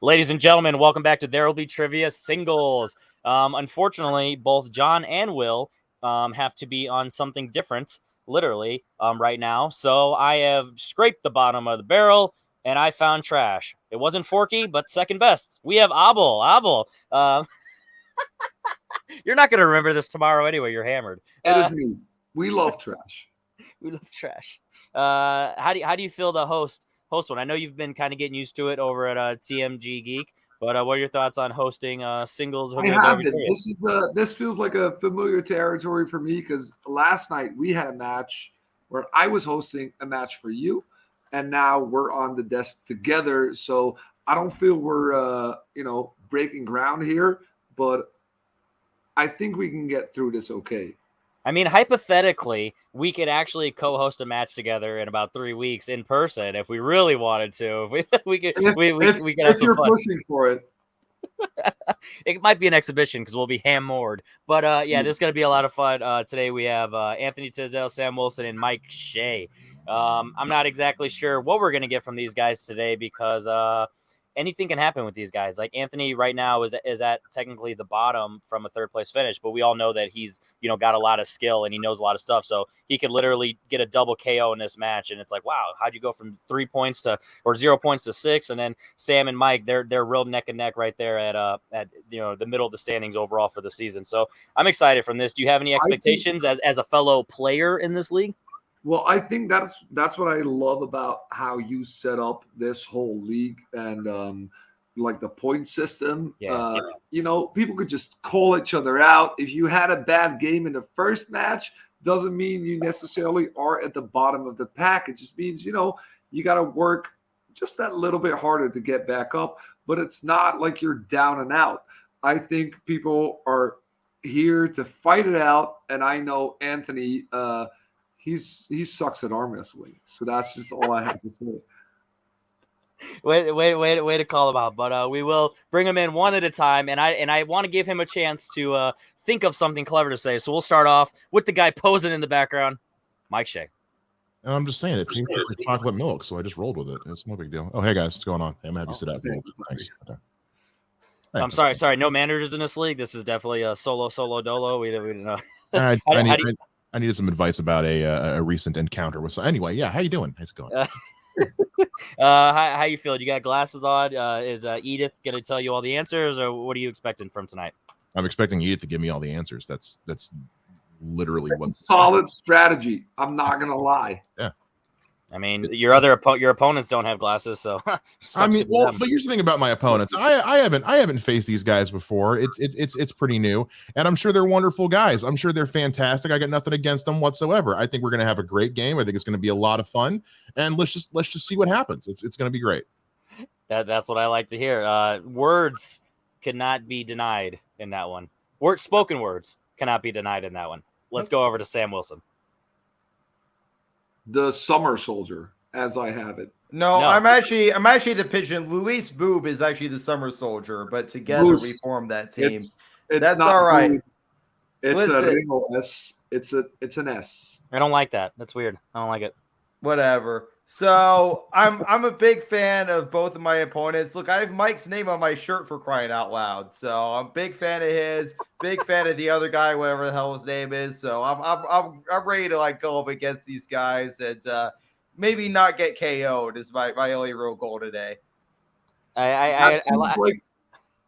Ladies and gentlemen, welcome back to There Will Be Trivia Singles. Unfortunately, both John and Will have to be on something different, literally, right now. So I have scraped the bottom of the barrel, and I found trash. It wasn't Forky, but second best. We have Abel. You're not going to remember this tomorrow anyway. You're hammered. It is me. We love trash. We love trash. How do you feel the host one? I know you've been kind of getting used to it over at TMG Geek, but what are your thoughts on hosting singles? I have it. This feels like a familiar territory for me because last night we had a match where I was hosting a match for you, and now we're on the desk together. So I don't feel we're breaking ground here, but I think we can get through this okay. I mean, hypothetically, we could actually co-host a match together in about 3 weeks in person if we really wanted to. We could have some you're fun. Pushing for it. It might be an exhibition because we'll be ham-moored. But yeah, this is going to be a lot of fun. Today we have Anthony Tisdall, Sam Wilson, and Mike Shea. I'm not exactly sure what we're going to get from these guys today because anything can happen with these guys. Like Anthony right now is at technically the bottom from a third place finish, but we all know that he's, got a lot of skill and he knows a lot of stuff. So he could literally get a double KO in this match. And it's like, wow, how'd you go from 0 points to 6? And then Sam and Mike, they're real neck and neck right there at the middle of the standings overall for the season. So I'm excited from this. Do you have any expectations as a fellow player in this league? Well, I think that's what I love about how you set up this whole league and like the point system. Yeah. People could just call each other out. If you had a bad game in the first match, doesn't mean you necessarily are at the bottom of the pack. It just means, you got to work just that little bit harder to get back up. But it's not like you're down and out. I think people are here to fight it out. And I know Anthony – he sucks at arm wrestling, so that's just all I have to say. Way to call him out, but we will bring him in one at a time, and I want to give him a chance to think of something clever to say. So we'll start off with the guy posing in the background, Mike Shea. And I'm just saying it tastes like chocolate milk, so I just rolled with it. It's no big deal. Oh, hey guys, what's going on? I'm happy to sit out for a little bit. Thanks. Okay. I'm sorry, no managers in this league. This is definitely a solo dolo. We didn't know. I needed some advice about a recent encounter with. So anyway, yeah, how you doing? How's it going? How you feeling? You got glasses on? Is Edith gonna tell you all the answers, or what are you expecting from tonight? I'm expecting Edith to give me all the answers. That's literally what solid strategy. I'm not gonna lie. Yeah. I mean, your opponents don't have glasses, so I mean, well, but here's the thing about my opponents. I haven't faced these guys before. It's pretty new, and I'm sure they're wonderful guys. I'm sure they're fantastic. I got nothing against them whatsoever. I think we're gonna have a great game. I think it's gonna be a lot of fun, and let's just see what happens. It's gonna be great. That's what I like to hear. Words cannot be denied in that one. Spoken words cannot be denied in that one. Let's go over to Sam Wilson. The summer soldier, as I have it. No. I'm actually the pigeon. Luis Boob is actually the summer soldier, but together we form that team. That's all right. Boob. It's a real S. It's an S. I don't like that. That's weird. I don't like it. Whatever. So I'm a big fan of both of my opponents. Look, I have Mike's name on my shirt for crying out loud. So I'm a big fan of his, big fan of the other guy, whatever the hell his name is. So I'm ready to go up against these guys and maybe not get KO'd is my only real goal today. That seems like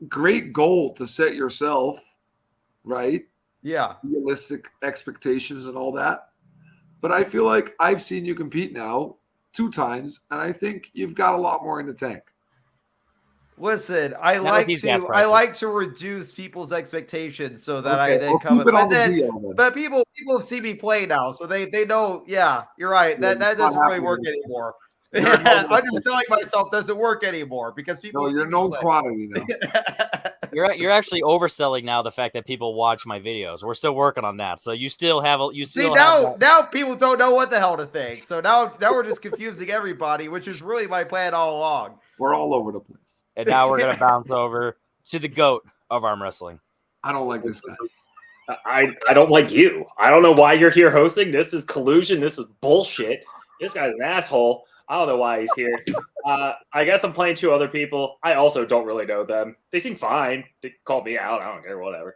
great goal to set yourself, right? Yeah. Realistic expectations and all that. But I feel like I've seen you compete now 2 times, and I think you've got a lot more in the tank. Listen, I like to reduce people's expectations so that I then come up. But people see me play now, so they know. Yeah, you're right. That doesn't really work anymore. Underselling myself doesn't work anymore because people. No, you're known quantity now. You're actually overselling now the fact that people watch my videos. We're still working on that. So you still have now people don't know what the hell to think. So now we're just confusing everybody, which is really my plan all along. We're all over the place. And now we're gonna bounce over to the GOAT of arm wrestling. I don't like this guy. I don't like you. I don't know why you're here hosting. This is collusion. This is bullshit. This guy's an asshole. I don't know why he's here. I guess I'm playing two other people. I also don't really know them. They seem fine. They called me out. I don't care, whatever.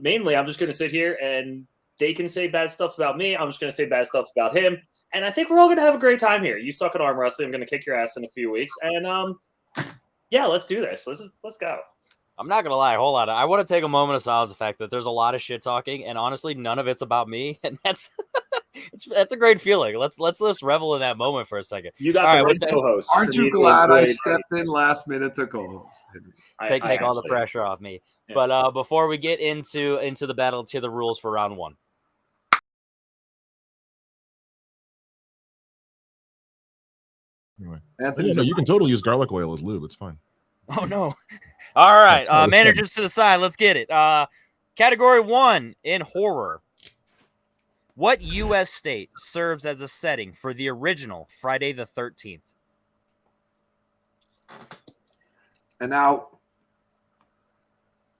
Mainly, I'm just going to sit here and they can say bad stuff about me. I'm just going to say bad stuff about him. And I think we're all going to have a great time here. You suck at arm wrestling. I'm going to kick your ass in a few weeks. And yeah, let's do this. Let's go. I'm not gonna lie, a whole lot. I want to take a moment of silence. The fact that there's a lot of shit talking, and honestly, none of it's about me, and that's that's a great feeling. Let's just revel in that moment for a second. You got All the right, right co-host. Aren't you glad I stepped in last minute to co-host? Take all the pressure off me. Yeah. But before we get into the battle, to the rules for round one. Anyway, you can totally use garlic oil as lube. It's fine. Oh no! All right, managers to the side. Let's get it. Category 1 in horror. What U.S. state serves as a setting for the original Friday the 13th? And now,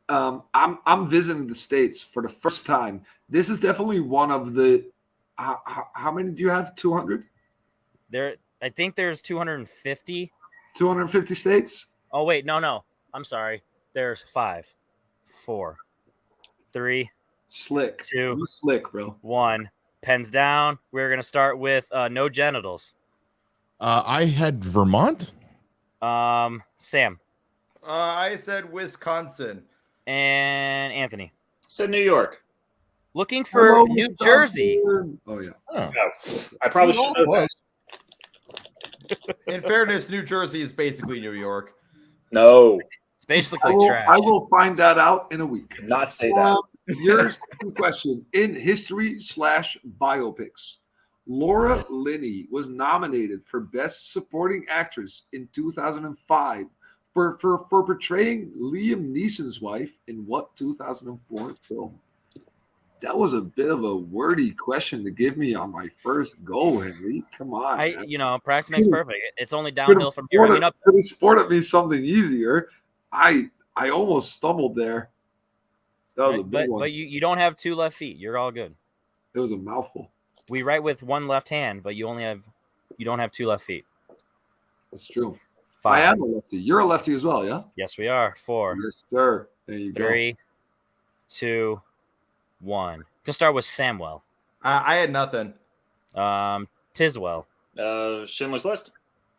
I'm visiting the States for the first time. This is definitely one of the. How many do you have? 200. I think there's 250. 250 states. Oh wait, no. I'm sorry. There's 5, 4, 3. Slick. 2. You slick, bro. 1. Pens down. We're gonna start with no genitals. I had Vermont. Sam. I said Wisconsin. And Anthony. Said New York. Looking for New Jersey. Oh yeah. Oh. I probably should know that. In fairness, New Jersey is basically New York. No. It's basically trash. I will find that out in a week. Not say that. Your second question. In history/biopics, Laura Linney was nominated for Best Supporting Actress in 2005 for portraying Liam Neeson's wife in what 2004 film? That was a bit of a wordy question to give me on my first go, Henry. Come on. Practice makes perfect. It's only downhill from here. Could have sported me something easier. I almost stumbled there. That was a big one. But you don't have 2 left feet. You're all good. It was a mouthful. We write with 1 left hand, but you don't have 2 left feet. That's true. 5. I am a lefty. You're a lefty as well, yeah? Yes, we are. 4. Yes, sir. There you 3, 2, 1. Gonna start with Samwell. I had nothing. Tiswell. Schindler's List.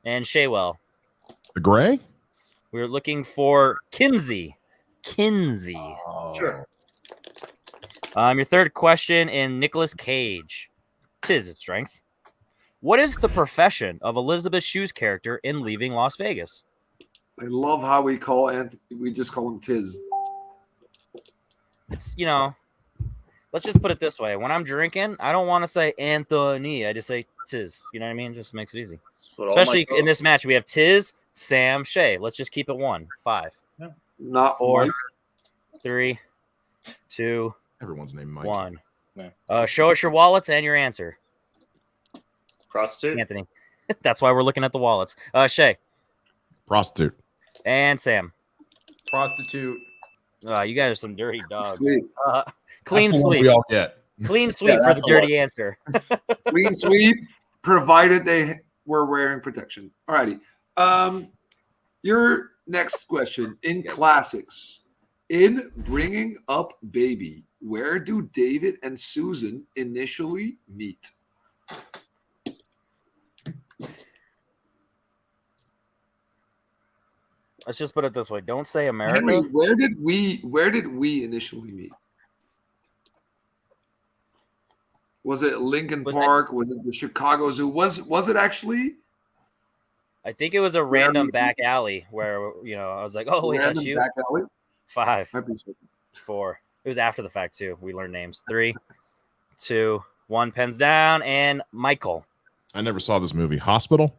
And Shaywell. The Gray? We're looking for Kinsey. Oh. Sure. Your third question in Nicolas Cage. Tis its strength. What is the profession of Elizabeth Shue's character in Leaving Las Vegas? I love how we just call him Tiz. It's, let's just put it this way. When I'm drinking, I don't want to say Anthony. I just say Tiz. You know what I mean? Just makes it easy. Especially in this match, we have Tiz, Sam, Shea. Let's just keep it 1. 5. Yeah. Not 4, Mike. 3, 2, Everyone's named Mike. 1. Yeah. Show us your wallets and your answer. Prostitute. Anthony. That's why we're looking at the wallets. Shea. Prostitute. And Sam. Prostitute. You guys are some dirty dogs. Sweep. Clean That's the one sweep. we all get. Clean sweep for the dirty answer. Clean sweep, provided they were wearing protection. All righty. Your next question in classics. In Bringing Up Baby, where do David and Susan initially meet? Let's just put it this way. Don't say America. Henry, where did we initially meet? Was it Lincoln Park? Was it the Chicago Zoo? Was it actually? I think it was a random back alley where I was like, oh wait, that's you. Back alley? 5, I appreciate it. 4. It was after the fact too. We learned names. 3, 2, 1. Pens down. And Michael. I never saw this movie. Hospital.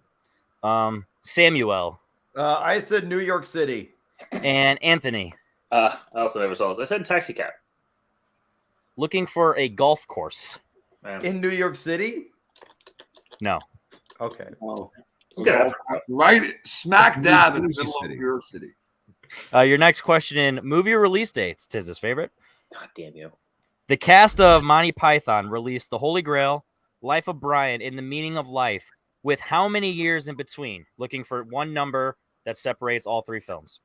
Samuel. I said New York City. And Anthony. I also never saw this. I said Taxi Cab. Looking for a golf course. In New York City? No. Okay. Oh. Yeah. Right smack dab in the City. middle of New York City. Your next question in movie release dates. Tiz's favorite. God damn you. The cast of Monty Python released The Holy Grail, Life of Brian in the Meaning of Life with how many years in between? Looking for one number that separates all three films.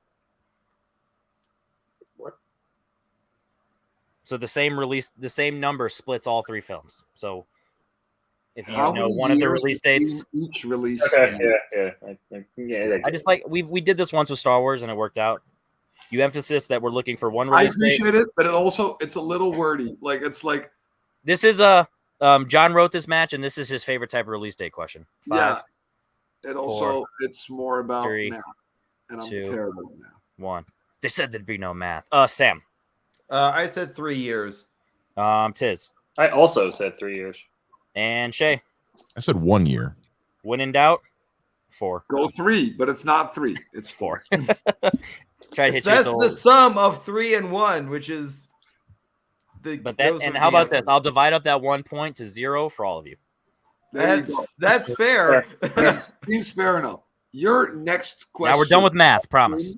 What? So the same number splits all three films. So if you How know many one of the years release between dates, each release? Okay, yeah. I just like we did this once with Star Wars and it worked out. You emphasis that we're looking for one I release date. appreciate it, but it's a little wordy. Like it's like This is John wrote this match and this is his favorite type of release date question. 5, yeah. It also it's more about 3, math, and I'm 2, terrible at math. 1. They said there'd be no math. Sam. I said 3 years. Tiz. I also said 3 years. And Shea. I said 1 year. When in doubt, 4. Go 3, but it's not 3. It's 4. 4. Try to hit you. That's the sum of 3 and 1, which is the. But that and how about this? I'll divide up that 1 point to 0 for all of you. That's fair. Seems fair enough. Your next question. Now we're done with math. Promise.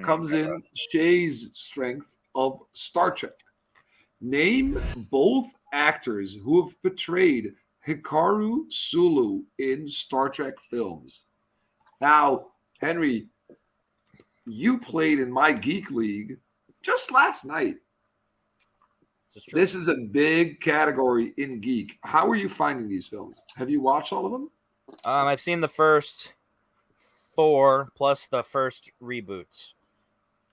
Comes in Shea's strength of Star Trek. Name both actors who have portrayed Hikaru Sulu in Star Trek films. Now, Henry, you played in my Geek League just last night. This is a big category in Geek. How are you finding these films? Have you watched all of them? I've seen the first 4 plus the first reboots.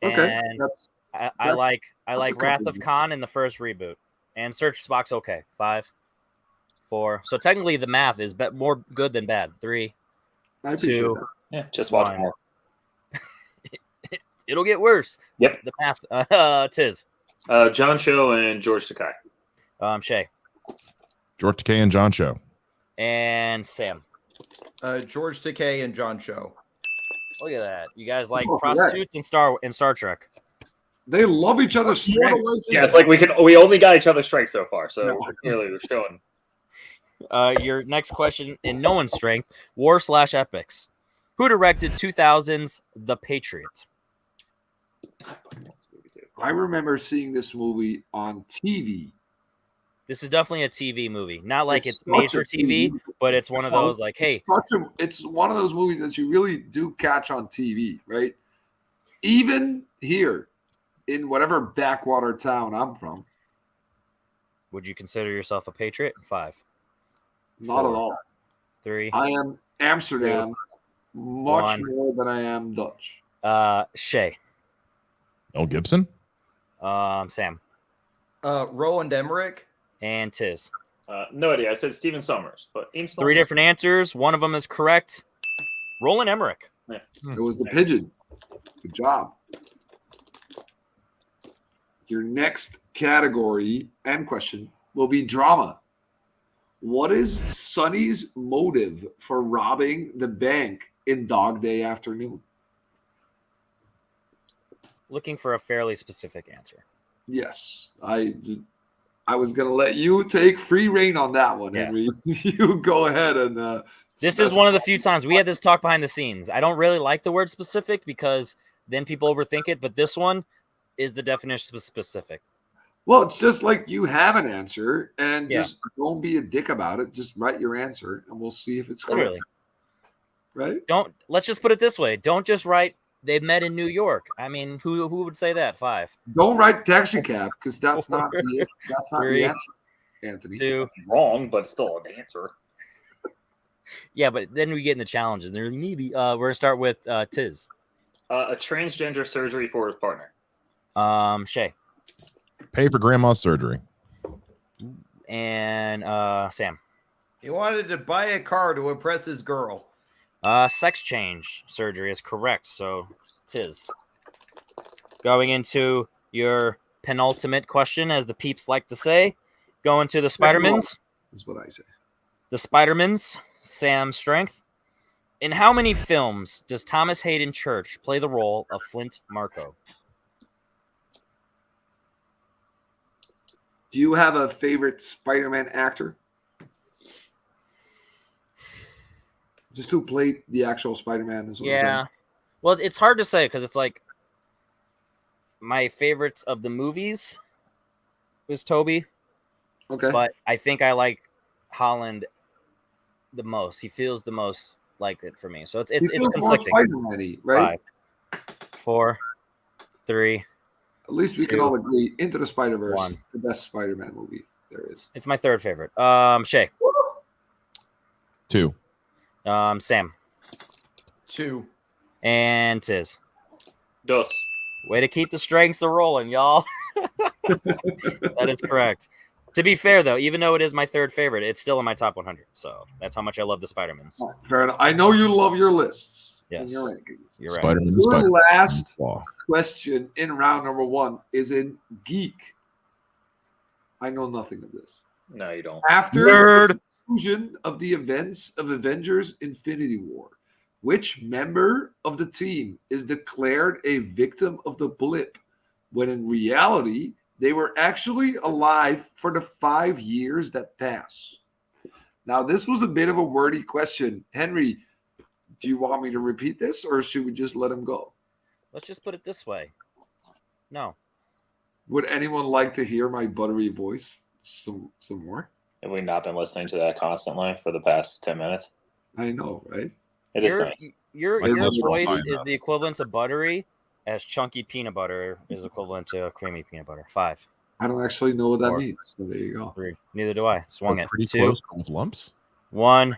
Okay, And I that's like a Wrath couple of Khan in the first reboot, and Search Spock's okay. 5, 4. So technically, the math is more good than bad. 3, I appreciate 2. that. Yeah, just watch 1. more. It'll get worse. Yep. The math. Tiz. John Cho and George Takei. Shea. George Takei and John Cho. And Sam. George Takei and John Cho. Look at that. You guys like Oh, prostitutes in Star Trek. They love each other's strength. Yeah, it's like we only got each other's strengths so far, so clearly we're showing. Your next question in no one's strength: War/Epics. Who directed 2000's The Patriot? I remember seeing this movie on TV. This is definitely a TV movie. Not like it's such made a for TV, but it's one of those like, hey, it's one of those movies that you really do catch on TV, right? Even here in whatever backwater town I'm from. would you consider yourself a patriot? 5, Not 4, at all. 3. I am Amsterdam much 1. more than I am Dutch. Shea. Mel Gibson. Sam. Roland Emmerich. And Tiz. No idea. I said Steven Sommers, but 3 different answers. One of them is correct. Roland Emmerich. Yeah. It was the pigeon. Good job. Your next category and question will be drama. What is Sonny's motive for robbing the bank in Dog Day Afternoon? Looking for a fairly specific answer. Yes, I was going to let you take free reign on that one, Yeah. Henry. You go ahead and. This is one of the few times we had this talk behind the scenes. I don't really like the word specific because then people overthink it, but this one is the definition of specific. Well, it's just like you have an answer and Yeah. just don't be a dick about it. Just write your answer and we'll see if it's correct. Literally. Right? Let's just put it this way. Don't just write they met in New York. I mean, who would say that? 5, Don't write taxi cab because that's 4, not the 3, answer, Anthony. 2. Wrong, but still an answer. Yeah, but then we get in the challenges. They're maybe we're gonna start with Tiz. A transgender surgery for his partner. Shea. Pay for grandma's surgery. And Sam. He wanted to buy a car to impress his girl. Sex change surgery is correct. So Tiz. Going into your penultimate question, as the peeps like to say, going to the Spider-Mans. Is what I say. The Spider-Mans, Sam's strength. In how many films does Thomas Hayden Church play the role of Flint Marko? Do you have a favorite Spider-Man actor? Just who played the actual Spider-Man is what I'm Yeah. saying. Well, it's hard to say because it's like my favorites of the movies was Toby, Okay. but I think I like Holland the most. He feels the most like it for me. So it's He feels more conflicting. Spider-Man-y, right? 5, 4, 3. At least we can 2, all agree Into the Spider-Verse, 1. the best Spider-Man movie there is. It's my third favorite. Shea. 2. Sam. 2. And Tiz. Dos. Way to keep the strengths a rolling, y'all. That is correct. To be fair, though, even though it is my third favorite, it's still in my top 100. So that's how much I love the Spider-Mans. Fair enough. I know you love your lists and Yes. your rankings. You're right. Spider-Man, Your Spider-Man. last Wow. question in round number 1 is in Geek. I know nothing of this. No, you don't. After Nerd. the conclusion of the events of Avengers Infinity War, which member of the team is declared a victim of the blip when in reality they were actually alive for the 5 years that pass? Now, this was a bit of a wordy question. Henry, do you want me to repeat this or should we just let him go? Let's just put it this way. No. Would anyone like to hear my buttery voice some more? Have we not been listening to that constantly for the past 10 minutes? I know, right? It is nice. Your My cholesterol's voice high is enough. the equivalent to buttery as chunky peanut butter is equivalent to creamy peanut butter. 5, I don't actually know what that 4. means. So there you go. 3. Neither do I. Swung it. Pretty 2, close with lumps. 1.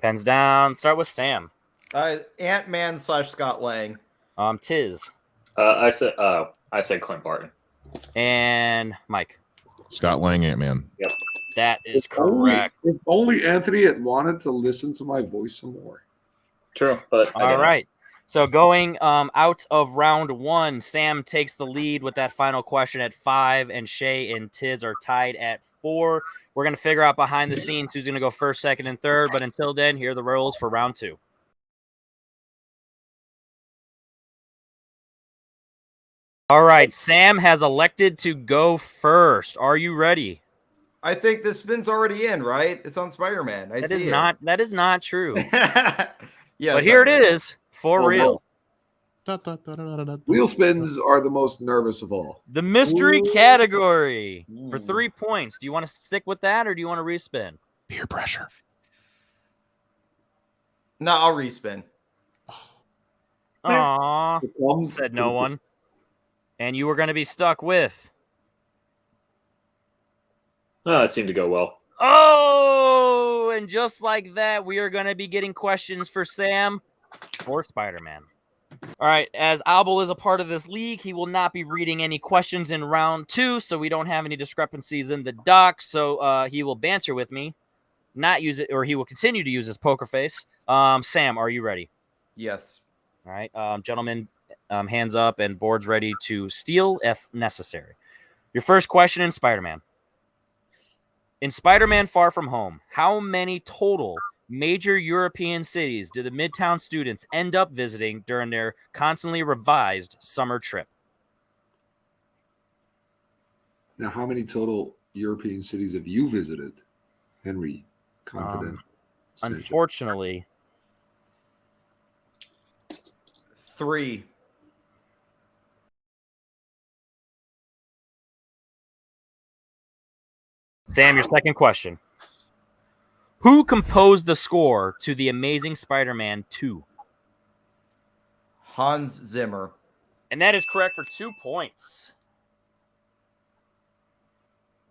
Pens down. Start with Sam. Ant-Man / Scott Lang. Tiz. I said Clint Barton. And Mike. Scott Lang, Ant-Man. That is Only, correct. if only Anthony had wanted to listen to my voice some more. True, but I All didn't. right. So going out of round 1, Sam takes the lead with that final question at 5, and Shea and Tiz are tied at 4. We're going to figure out behind the scenes who's going to go first, second, and third. But until then, here are the rules for round 2. All right. Sam has elected to go first. Are you ready? I think the spin's already in, right? It's on Spider-Man. That is not true. Yeah, But here it is for real. Wheel spins are the most nervous of all. The mystery category for Ooh. 3 points. Do you want to stick with that or do you want to respin? Peer pressure. No, I'll respin. Aww, The thumbs- said no one. And you were going to be stuck with. Oh, that seemed to go well. Oh, and just like that, we are going to be getting questions for Sam for Spider-Man. All right, as Albel is a part of this league, he will not be reading any questions in round 2, so we don't have any discrepancies in the doc. So he will banter with me, not use it, or he will continue to use his poker face. Sam, are you ready? Yes. All right, gentlemen, hands up and boards ready to steal if necessary. Your first question in Spider-Man. In Spider-Man Far From Home, how many total major European cities do the Midtown students end up visiting during their constantly revised summer trip? Now, how many total European cities have you visited, Henry? Confident. Sanchez. Unfortunately, 3. Sam, your second question. Who composed the score to The Amazing Spider-Man 2? Hans Zimmer. And that is correct for 2 points.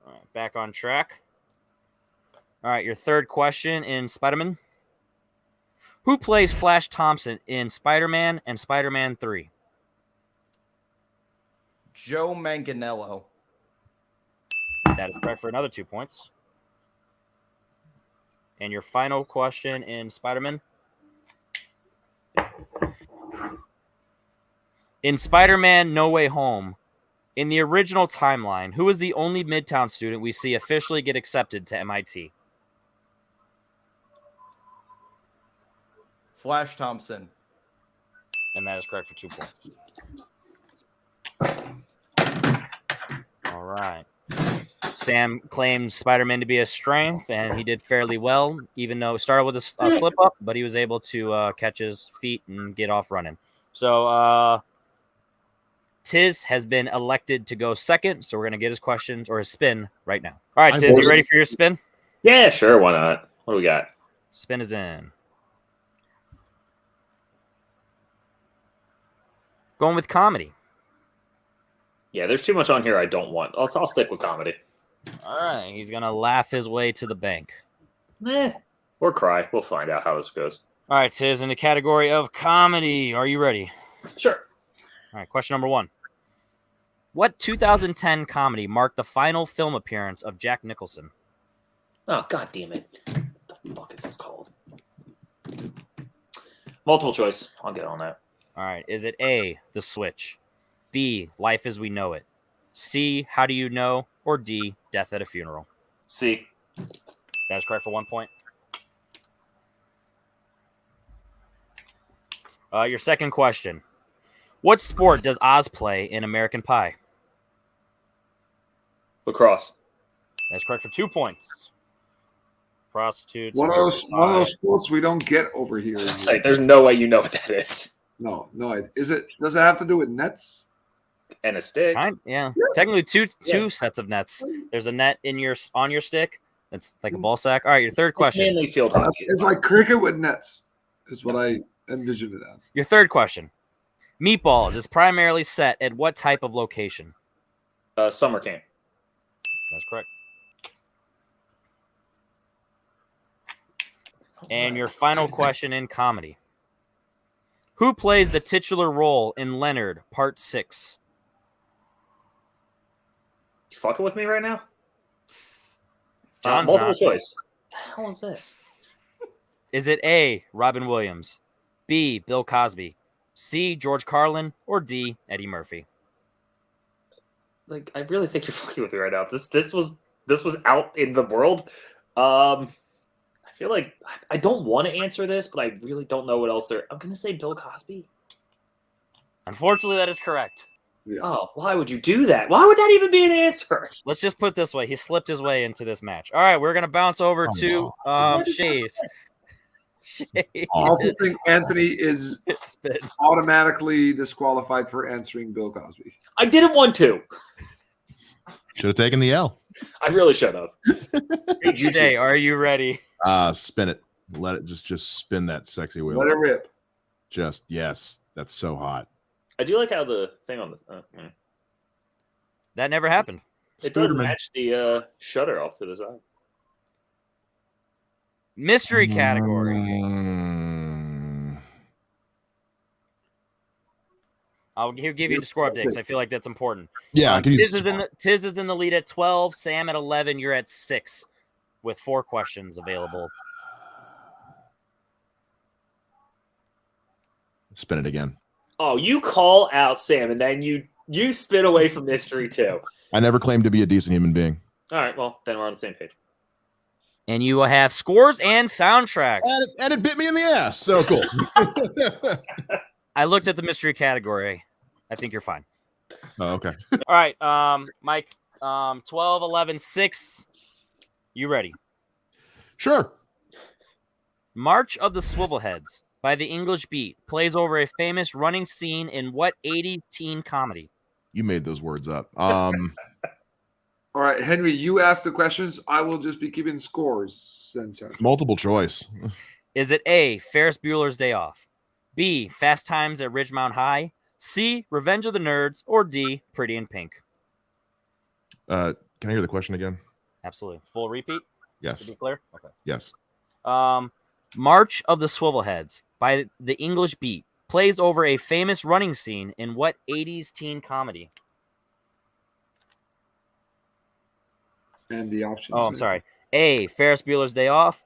All right, back on track. All right, your third question in Spider-Man. Who plays Flash Thompson in Spider-Man and Spider-Man 3? Joe Manganiello. That is correct for another 2 points. And your final question in Spider-Man. In Spider-Man No Way Home, in the original timeline, who is the only Midtown student we see officially get accepted to MIT? Flash Thompson. And that is correct for 2 points. All right. Sam claims Spider-Man to be a strength, and he did fairly well, even though it started with a slip-up, but he was able to catch his feet and get off running. So Tiz has been elected to go second, so we're going to get his questions or his spin right now. All right, Tiz, you ready for your spin? Yeah, sure. Why not? What do we got? Spin is in. Going with comedy. Yeah, there's too much on here I don't want. I'll stick with comedy. All right. He's going to laugh his way to the bank. Or cry. We'll find out how this goes. All right, Tiz, in the category of comedy. Are you ready? Sure. All right, question number 1. What 2010 comedy marked the final film appearance of Jack Nicholson? Oh, god damn it. What the fuck is this called? Multiple choice. I'll get on that. All right. Is it A, The Switch, B, Life as We Know It, C, How Do You Know, or D, Death at a Funeral? C. That is correct for 1 point. Your second question. What sport does Oz play in American Pie? Lacrosse. That's correct for 2 points. Prostitutes. One of those sports we don't get over here. It's like, there's no way you know what that is. No. Does it have to do with nets? And a stick. Yeah. Technically two sets of nets. There's a net on your stick. That's like a ball sack. All right, your third question. It's mainly field hockey. It's like cricket with nets, is what I envision it as. Your third question. Meatballs is primarily set at what type of location? Summer camp. That's correct. And your final question in comedy. Who plays the titular role in Leonard, Part 6? You fucking with me right now? John's multiple not. choice. What the hell is this? Is it A, Robin Williams, B, Bill Cosby, C, George Carlin, or D, Eddie Murphy? Like, I really think you're fucking with me right now. This was out in the world. I feel like I don't want to answer this, but I really don't know what else there. I'm gonna say Bill Cosby. Unfortunately, that is correct. Yeah. Oh, why would you do that? Why would that even be an answer? Let's just put it this way. He slipped his way into this match. All right, we're going to bounce over to Shea's. I also think Anthony is automatically disqualified for answering Bill Cosby. I didn't want to. Should have taken the L. I really should have. Shea, are you ready? Spin it. Let it just spin that sexy wheel. Let it rip. Just yes. That's so hot. I do like how the thing on this. That never happened. It does match the shutter off to the side. Mystery category. I'll give you the score update because I feel like that's important. Yeah, Tiz is in the lead at 12. Sam at 11. You're at 6 with 4 questions available. Spin it again. Oh, you call out Sam, and then you spin away from mystery too. I never claimed to be a decent human being. All right, well, then we're on the same page. And you will have scores and soundtracks. And it bit me in the ass. So cool. I looked at the mystery category. I think you're fine. Oh, okay. All right, Mike, 12, 11, 6. You ready? Sure. March of the Swivelheads by the English Beat plays over a famous running scene in what 80s teen comedy? You made those words up. All right, Henry, you ask the questions. I will just be keeping scores. Multiple choice. Is it A, Ferris Bueller's Day Off, B, Fast Times at Ridgemount High, C, Revenge of the Nerds, or D, Pretty in Pink? Can I hear the question again? Absolutely. Full repeat? Yes. To be clear? Okay. Yes. March of the Swivelheads by the English Beat plays over a famous running scene in what 80s teen comedy? And the options. Oh, I'm sorry. A, Ferris Bueller's Day Off,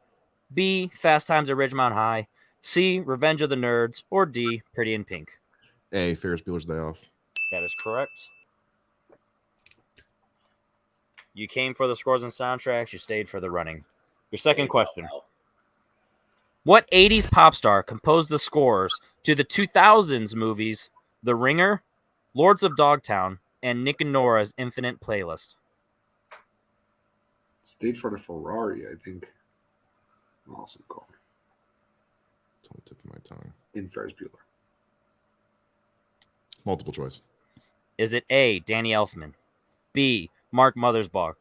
B, Fast Times at Ridgemount High, C, Revenge of the Nerds, or D, Pretty in Pink? A, Ferris Bueller's Day Off. That is correct. You came for the scores and soundtracks. You stayed for the running. Your second question. What 80s pop star composed the scores to the 2000s movies The Ringer, Lords of Dogtown, and Nick and Nora's Infinite Playlist? Stayed for the Ferrari, I think. Awesome call. It's on the tip of my tongue. In Ferris Bueller. Multiple choice. Is it A, Danny Elfman, B, Mark Mothersbaugh,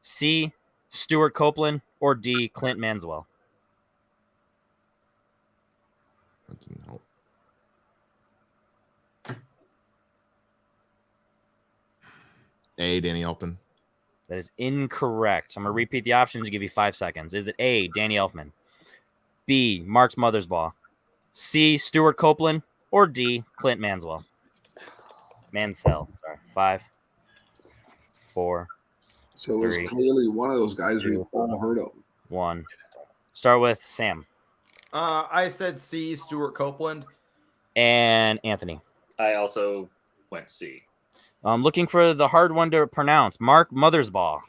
C, Stuart Copeland, or D, Clint Manswell? That didn't help. A, Danny Elfman. That is incorrect. I'm going to repeat the options to give you 5 seconds. Is it A, Danny Elfman, B, Mark's Mothersbaugh, C, Stuart Copeland, or D, Clint Manswell? Mansell, sorry. 5, 4, So it was 3, clearly one of those guys we've 2, all heard of. 1. Start with Sam I said C, Stuart Copeland. and Anthony. I also went C. I'm looking for the hard one to pronounce. Mark Mothersbaugh.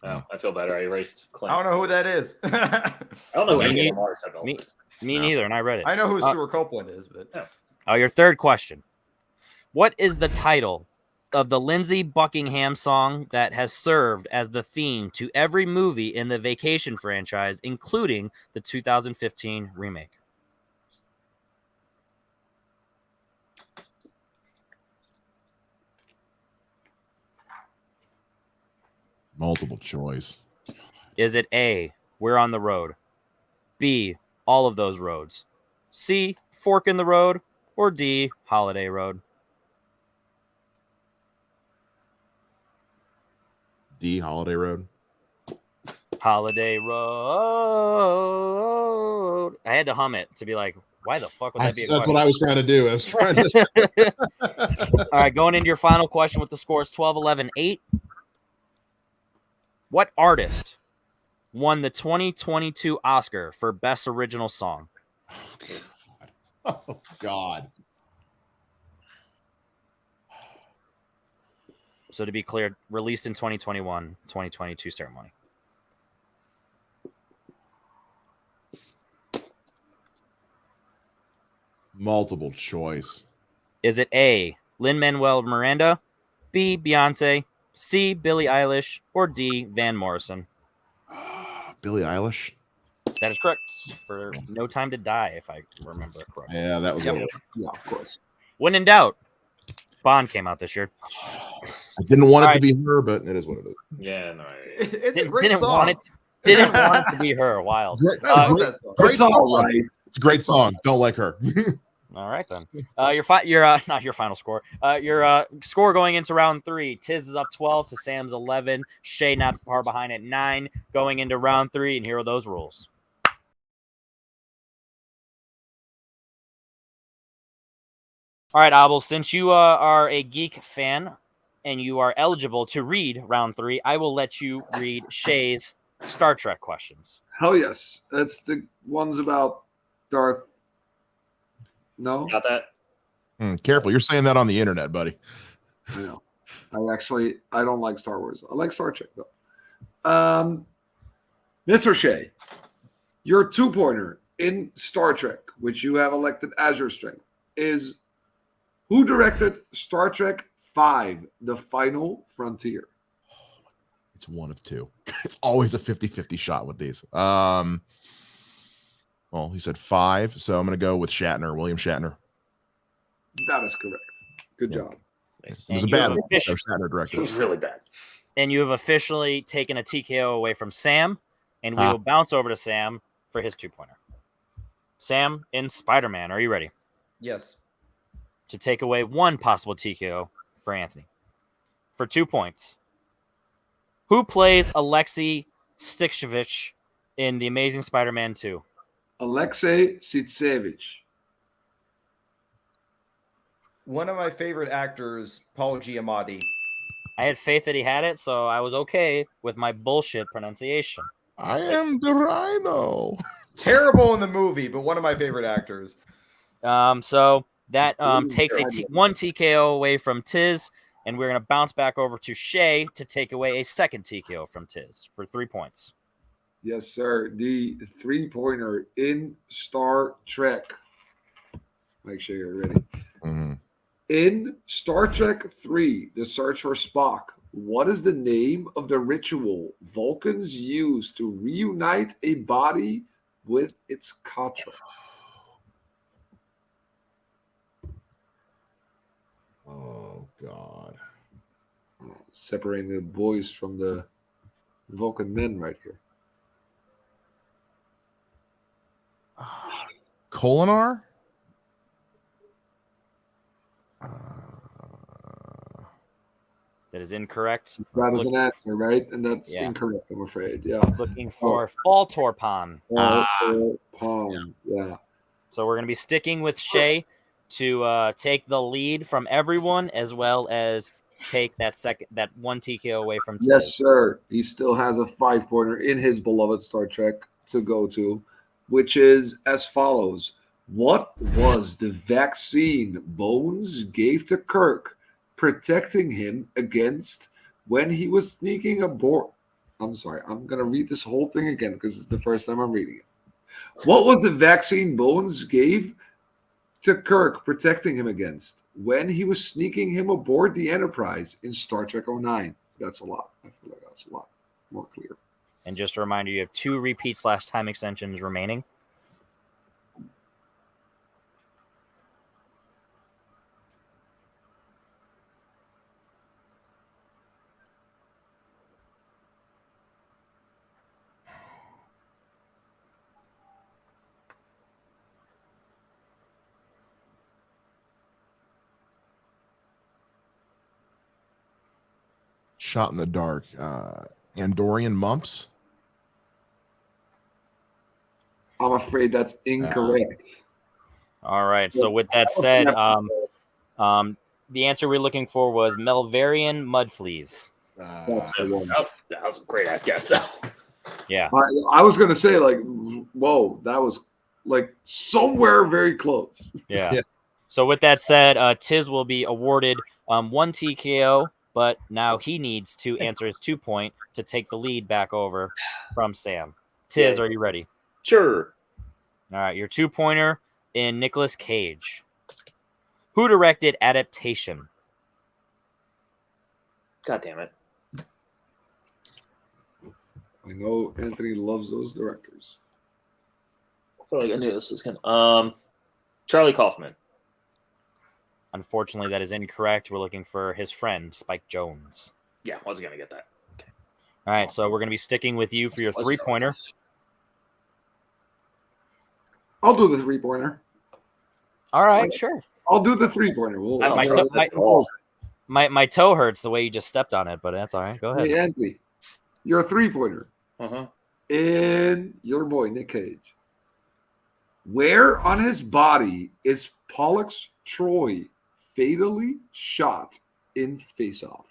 Oh, I feel better. I erased Clint. I don't know who that is. I don't know Me any neither. of the marks. Me No. neither, and I read it. I know who Stuart Copeland is, but Your third question. What is the title of the Lindsey Buckingham song that has served as the theme to every movie in the Vacation franchise, including the 2015 remake? Multiple choice. Is it A, We're on the Road, B, All of Those Roads, C, Fork in the Road, or D, Holiday Road? D, Holiday Road. Holiday Road. I had to hum it to be like, why the fuck would that be a That's question? what I was trying to do. I was trying to. All right, going into your final question with the scores 12, 11, 8. What artist won the 2022 Oscar for Best Original Song? Oh, God. So to be clear, released in 2021, 2022 ceremony. Multiple choice. Is it A, Lin-Manuel Miranda, B, Beyonce, C, Billie Eilish, or D, Van Morrison? Billie Eilish. That is correct. For No Time to Die, if I remember it correctly. Yeah, that was Yep. it. Yeah, of course. When in doubt, Bond came out this year. I didn't want All it right. to be her, but it is what it is. Yeah, no. it's a great Didn't song. want it. Didn't want it to be her. Wild. I love that song. Great It's all song. right. It's a great song. Don't like her. All right then. Not your final score. Your score going into round 3. Tiz is up 12 to Sam's 11. Shea not far behind at 9. Going into round 3, and here are those rules. All right, Abel. Since you are a geek fan and you are eligible to read round 3, I will let you read Shea's Star Trek questions. Hell yes. That's the ones about Darth. No? Got that? Careful. You're saying that on the internet, buddy. I know. I don't like Star Wars. I like Star Trek, though. Mr. Shea, your 2-pointer in Star Trek, which you have elected as your strength, is who directed Star Trek V, The Final Frontier? It's one of two. It's always a 50-50 shot with these. Well, he said 5, so I'm going to go with William Shatner. That is correct. Good job. Nice. It was And a you bad have one, so officially- Shatner It directed. was really bad. And you have officially taken a TKO away from Sam, and we will bounce over to Sam for his 2-pointer. Sam, in Spider-Man, are you ready Yes. to take away one possible TKO for Anthony? For 2 points. Who plays Alexei Stikshevich in The Amazing Spider-Man 2? Alexei Sitsevich. One of my favorite actors, Paul Giamatti. I had faith that he had it, so I was okay with my bullshit pronunciation. I am the Rhino. Terrible in the movie, but one of my favorite actors. So that takes God. one TKO away from Tiz, and we're going to bounce back over to Shea to take away a second TKO from Tiz for 3 points. Yes, sir. The 3-pointer in Star Trek. Make sure you're ready. Mm-hmm. In Star Trek 3, The Search for Spock, what is the name of the ritual Vulcans use to reunite a body with its katra? Oh, God. Separating the boys from the Vulcan men right here. Kolinar? That is incorrect. That is an answer, right? And that's Yeah. incorrect, I'm afraid. Yeah. Looking for Fall Torpon. Palm. Yeah. So we're going to be sticking with Shea to take the lead from everyone, as well as take that one TKO away from Tiz. Yes, sir. He still has a 5-pointer in his beloved Star Trek to go to, which is as follows. What was the vaccine Bones gave to Kirk, protecting him against when he was sneaking aboard? I'm sorry, I'm going to read this whole thing again because it's the first time I'm reading it. What was the vaccine Bones gave to Kirk, protecting him against when he was sneaking him aboard the Enterprise in Star Trek 09? That's a lot. I feel like that's a lot more clear. And just a reminder, you have 2 repeat/time extensions remaining. Shot in the dark. Andorian mumps? I'm afraid that's incorrect. All right. So with that said, the answer we're looking for was Melvarian mud fleas. That's the one. Oh, that was a great ass guess, though. Yeah. I was going to say, like, whoa, that was like somewhere very close. Yeah. Yeah. So with that said, Tiz will be awarded 1 TKO, but now he needs to answer his 2-point to take the lead back over from Sam. Tiz, Yeah. are you ready? Sure. All right, your 2-pointer in Nicolas Cage. Who directed Adaptation? God damn it. I know Anthony loves those directors. I feel like I knew this was gonna. Charlie Kaufman. Unfortunately, that is incorrect. We're looking for his friend, Spike Jones. Yeah, wasn't gonna get that. Okay. All right, so we're going to be sticking with you for your Was 3-pointer. I'll do the 3-pointer. All right, sure. I'll do the 3-pointer. I don't my- trust my- this at all. My toe hurts the way you just stepped on it, but that's all right. Go ahead. Hey, Anthony, you're a 3-pointer. Uh-huh. And your boy, Nick Cage. Where on his body is Pollux Troy fatally shot in Face Off?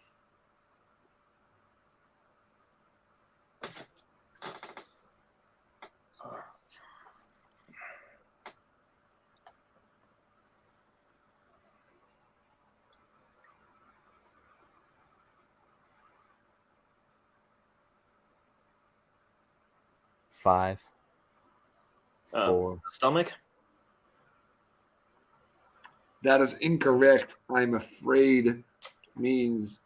Five, 4. Stomach. That is incorrect. I'm afraid means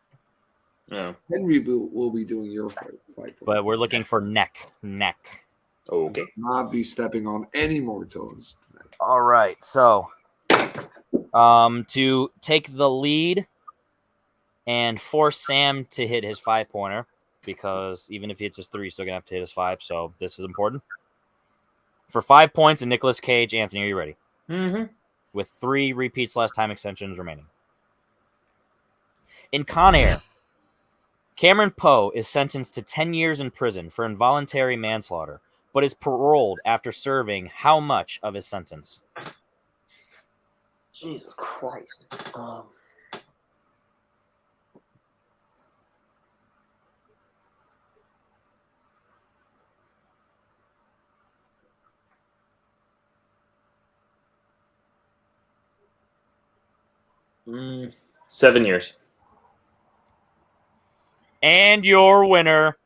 No. Henry will be doing your fight. But we're looking for neck. Neck. Okay. Not be stepping on any more toes tonight. All right, so to take the lead and force Sam to hit his 5-pointer, because even if he hits his 3, he's still gonna have to hit his 5. So this is important. For 5 points in Nicolas Cage, Anthony, are you ready? Mm-hmm. With 3 repeat/time extensions remaining. In Con Air, Cameron Poe is sentenced to 10 years in prison for involuntary manslaughter, but is paroled after serving how much of his sentence? Jesus Christ. Mm, 7 years. And your winner,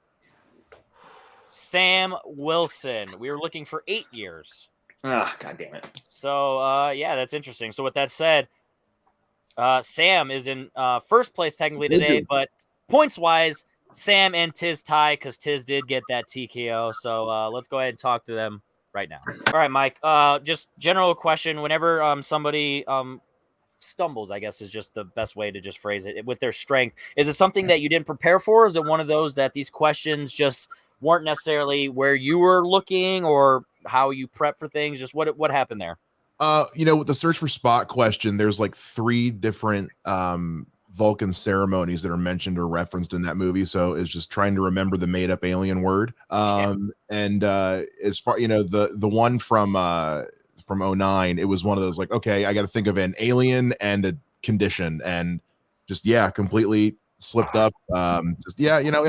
Sam Wilson. We were looking for 8 years. Ah, God damn it. So, yeah, that's interesting. So with that said, Sam is in first place technically today, but points-wise, Sam and Tiz tie because Tiz did get that TKO. So let's go ahead and talk to them right now. All right, Mike, just general question. Whenever somebody stumbles, I guess is just the best way to just phrase it, with their strength. Is it something that you didn't prepare for? Is it one of those that these questions just weren't necessarily where you were looking or how you prep for things? Just what happened there? With the search for spot question, there's like 3 different Vulcan ceremonies that are mentioned or referenced in that movie. So it's just trying to remember the made up alien word. And as far, the one from 09, it was one of those like, okay, I got to think of an alien and a condition, and just, completely slipped up. It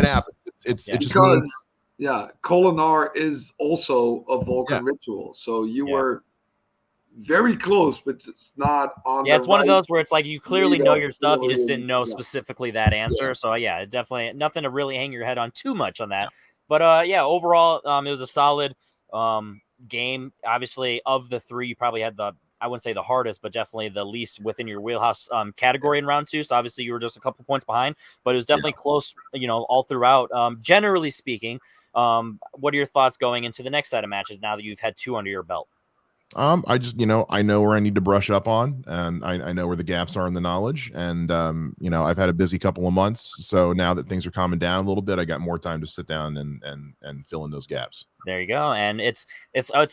happens. It just means, Kolinar is also a Vulcan ritual. So you were very close, but it's not on. It's one of those where it's like you clearly know your stuff, you just didn't know specifically that answer. So definitely nothing to really hang your head on too much on that. But overall, it was a solid game. Obviously, of the 3, you probably had I wouldn't say the hardest, but definitely the least within your wheelhouse category in round 2. So obviously you were just a couple points behind, but it was definitely close, all throughout. Generally speaking, what are your thoughts going into the next set of matches now that you've had 2 under your belt? I just, I know where I need to brush up on, and I know where the gaps are in the knowledge. And, I've had a busy couple of months. So now that things are calming down a little bit, I got more time to sit down and fill in those gaps. There you go. And it's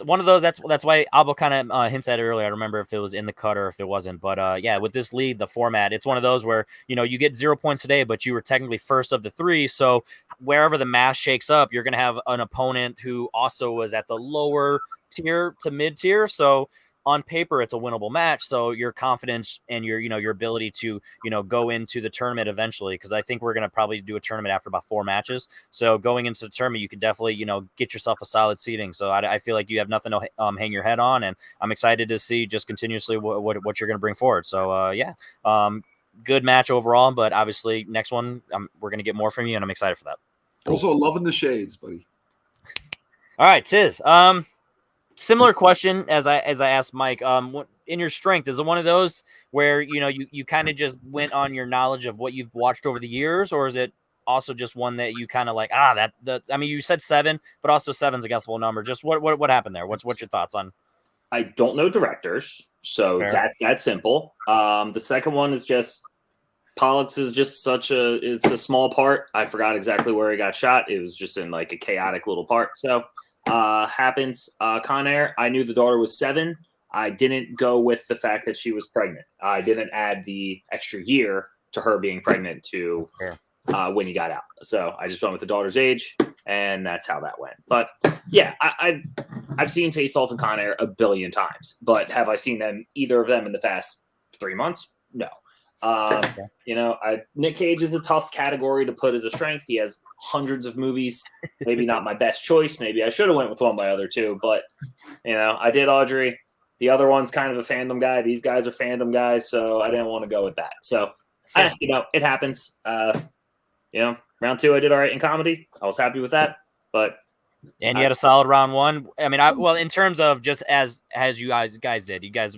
one of those, that's why Abo kind of hints at it earlier. I don't remember if it was in the cut or if it wasn't, but with this league, the format, it's one of those where, you get 0 points today, but you were technically first of the 3. So wherever the math shakes up, you're going to have an opponent who also was at the lower tier to mid tier. So on paper, it's a winnable match. So your confidence and your ability to, go into the tournament eventually, because I think we're going to probably do a tournament after about 4 matches. So going into the tournament, you could definitely, get yourself a solid seating. So I feel like you have nothing to hang your head on, and I'm excited to see just continuously what you're going to bring forward. So good match overall, but obviously next one, we're going to get more from you, and I'm excited for that. Also loving the shades, buddy. All right, Tiz. Similar question as I asked Mike. In your strength, is it one of those where you kind of just went on your knowledge of what you've watched over the years, or is it also just one that you kind of like? I mean, you said 7, but also 7's a guessable number. Just what happened there? What's your thoughts on? I don't know directors, so that's that simple. The second one is just Pollux is just it's a small part. I forgot exactly where he got shot. It was just in like a chaotic little part. So. Happens. Con Air, I knew the daughter was 7. I didn't go with the fact that she was pregnant. I didn't add the extra year to her being pregnant to when he got out. So I just went with the daughter's age, and that's how that went. But yeah, I've seen Face Off and Con Air a billion times, but have I seen either of them in the past 3 months? No. Nick Cage is a tough category to put as a strength. He has hundreds of movies. Maybe not my best choice. Maybe I should have went with one of my other 2, but I did Audrey. The other one's kind of a fandom guy. These guys are fandom guys, so I didn't want to go with that. So it happens. Round 2 I did all right in comedy. I was happy with that, but you had a solid round 1. I mean, in terms of just as you guys did, you guys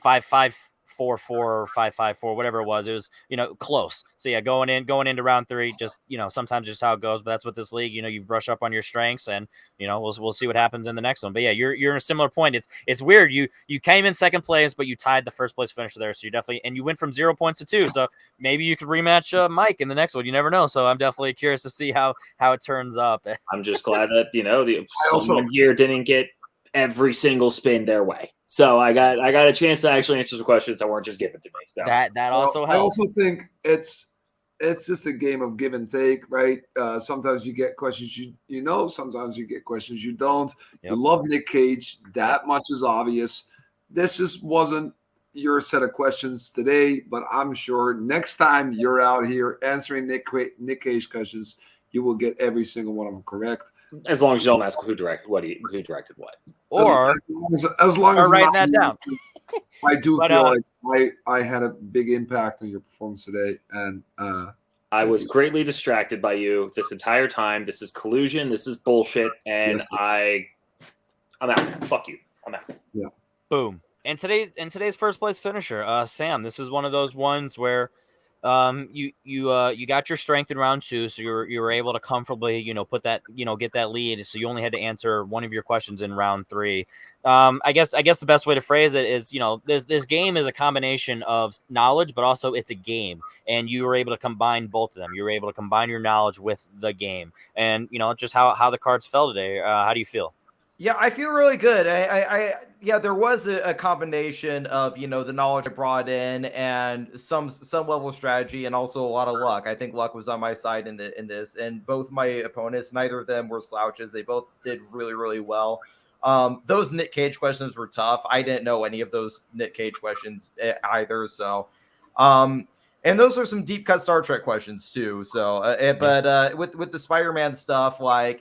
5-5. 4-4 or 5-5-4, whatever it was, close. So going into round 3, just sometimes just how it goes. But that's what this league, you brush up on your strengths, and we'll see what happens in the next one. But yeah, you're in a similar point. It's weird. You came in second place, but you tied the first place finisher there. So you definitely, and you went from 0 points to 2. So maybe you could rematch Mike in the next one. You never know. So I'm definitely curious to see how it turns up. I'm just glad that someone here didn't get every single spin their way. So I got a chance to actually answer some questions that weren't just given to me. So that also helps. I also think it's just a game of give and take, right? Sometimes you get questions sometimes you get questions you don't. Yep. You love Nick Cage, that much is obvious. This just wasn't your set of questions today, but I'm sure next time you're out here answering Nick Cage questions, you will get every single one of them correct. As long as you don't ask who directed what. Or as long as writing that down. I do feel like I had a big impact on your performance today, and I was greatly distracted by you this entire time. This is collusion. This is bullshit, and I'm out. Fuck you. I'm out. Yeah. Boom. And today's first place finisher, Sam. This is one of those ones where you got your strength in round 2, so you were able to comfortably, put that, get that lead. So you only had to answer one of your questions in round 3. I guess the best way to phrase it is, this game is a combination of knowledge, but also it's a game, and you were able to combine both of them. You were able to combine your knowledge with the game, and just how the cards fell today. How do you feel? Yeah, I feel really good. Yeah, there was a combination of, the knowledge I brought in and some level of strategy and also a lot of luck. I think luck was on my side in this, and both my opponents, neither of them were slouches. They both did really, really well. Those Nick Cage questions were tough. I didn't know any of those Nick Cage questions either. So, and those are some deep cut Star Trek questions too. So, but with the Spider-Man stuff, like,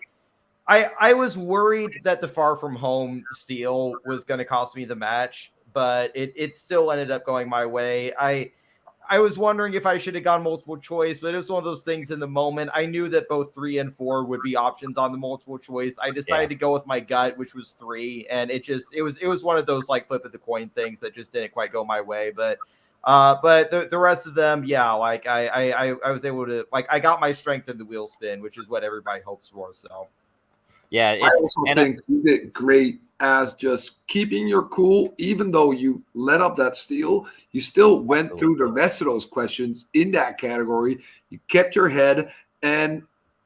I was worried that the Far From Home steal was going to cost me the match, but it still ended up going my way. I was wondering if I should have gone multiple choice, but it was one of those things in the moment. I knew that both 3 and 4 would be options on the multiple choice. I decided to go with my gut, which was 3, and it was one of those like flip of the coin things that just didn't quite go my way. But the rest of them, yeah, like I was able to, like, I got my strength in the wheel spin, which is what everybody hopes for. So. Yeah, I also think you did great as just keeping your cool, even though you let up that steal. You still went through the rest of those questions in that category. You kept your head and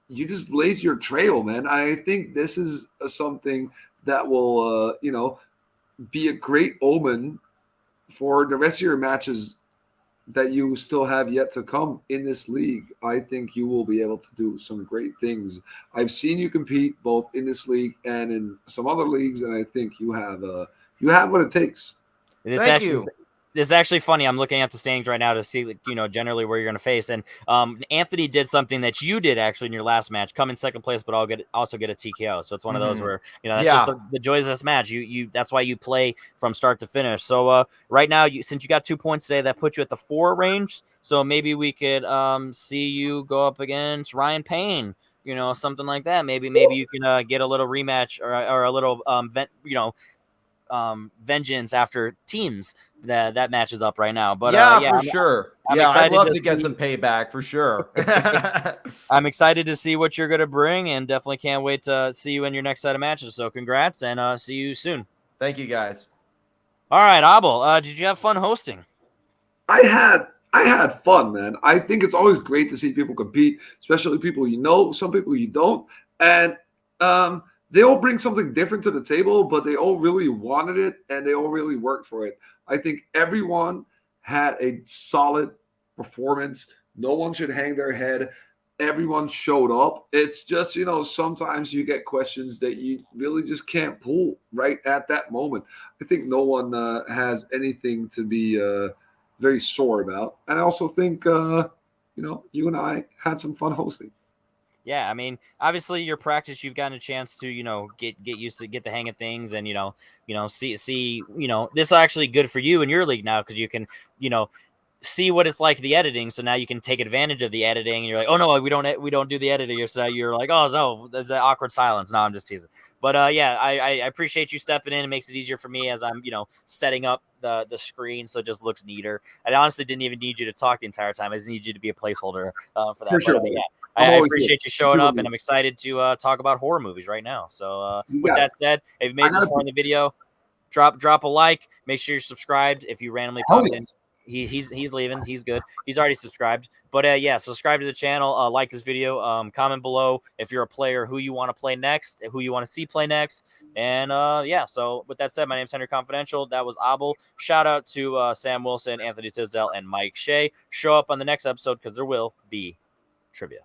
you just blazed your trail, man. I think this is something that will, be a great omen for the rest of your matches that you still have yet to come in this league. I think you will be able to do some great things. I've seen you compete both in this league and in some other leagues, and I think you have what it takes. Thank you. This is actually funny. I'm looking at the standings right now to see, generally where you're going to face. And Anthony did something that you did actually in your last match, come in second place, but also get a TKO. So it's one of those where, that's just the joys of this match. You that's why you play from start to finish. So right now, since you got 2 points today, that puts you at the 4 range. So maybe we could see you go up against Ryan Payne, something like that. Maybe you can get a little rematch or a little vengeance after teams. That match is up right now, but for sure. I'm excited. I'd love to get some payback for sure. I'm excited to see what you're going to bring, and definitely can't wait to see you in your next set of matches. So congrats, and see you soon. Thank you, guys. All right, Abel, did you have fun hosting? I had fun, man. I think it's always great to see people compete, especially people some people you don't, and they all bring something different to the table, but they all really wanted it and they all really worked for it. I think everyone had a solid performance. No one should hang their head. Everyone showed up. It's just, sometimes you get questions that you really just can't pull right at that moment. I think no one has anything to be very sore about. And I also think, you and I had some fun hosting. Yeah, I mean, obviously your practice, you've gotten a chance to, get used to, get the hang of things, and see, this is actually good for you in your league now, because you can, see what it's like, the editing. So now you can take advantage of the editing, and you're like, oh no, we don't do the editing. So you're like, oh no, there's that awkward silence. No, I'm just teasing. But I appreciate you stepping in. It makes it easier for me as I'm, setting up the screen so it just looks neater. I honestly didn't even need you to talk the entire time. I just need you to be a placeholder for that. For sure. But, I appreciate you showing up, and I'm excited to talk about horror movies right now. So with that said, if you made this far in the video, drop a like. Make sure you're subscribed. If you randomly pop in, he's leaving. He's good. He's already subscribed. But subscribe to the channel. Like this video. Comment below if you're a player who you want to play next, who you want to see play next. And so with that said, my name's Henry Confidential. That was Abel. Shout out to Sam Wilson, Anthony Tisdall, and Mike Shea. Show up on the next episode because there will be trivia.